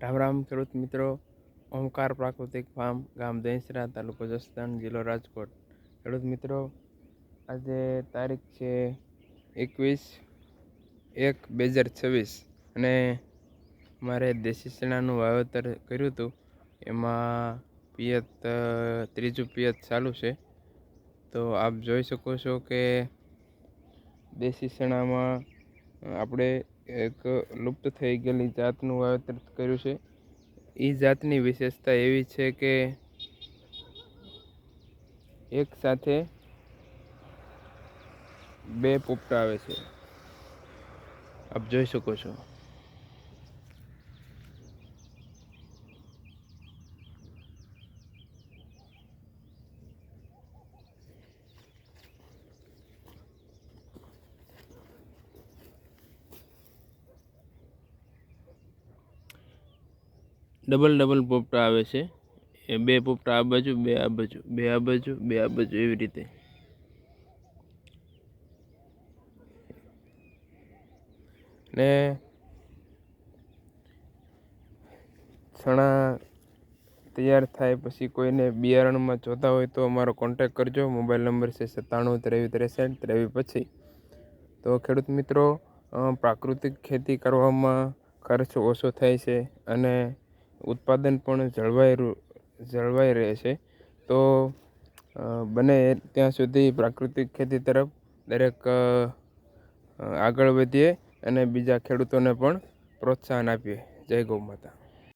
રામ રામ ખેડૂત મિત્રો, ઓમકાર પ્રાકૃતિક ફાર્મ, ગામ દહીંસરા, તાલુકો જસદણ, જિલ્લો રાજકોટ. ખેડૂત મિત્રો, આજે તારીખ છે 21/1/2026 અને મારે દેશી ચણાનું વાવેતર કર્યું હતું. એમાં પિયત ત્રીજું પિયત ચાલુ છે. તો આપ જોઈ શકો છો કે દેશી ચણામાં આપણે એક લુપ્ત થઈ ગયેલી જાતનું વાવેતર કર્યું છે. એ જાતની વિશેષતા એવી છે કે એક સાથે બે પોપટા આવે છે. આપ જોઈ શકો છો. ડબલ પોપટા આવે છે. એ બે પોપટા આ બાજુ, બે આ બાજુ, બે આ બાજુ, બે આ બાજુ, એવી રીતે. ને ચણા તૈયાર થાય પછી કોઈને બિયારણમાં જોતા હોય તો અમારો કોન્ટેક કરજો. મોબાઈલ નંબર છે 97 23 63 23. તો ખેડૂત મિત્રો, પ્રાકૃતિક ખેતી કરવામાં ખર્ચ ઓછો થાય છે અને ઉત્પાદન પણ જળવાઈ રહે છે. તો બને ત્યાં સુધી પ્રાકૃતિક ખેતી તરફ દરેક આગળ વધીએ અને બીજા ખેડૂતોને પણ પ્રોત્સાહન આપીએ. જય ગૌ માતા.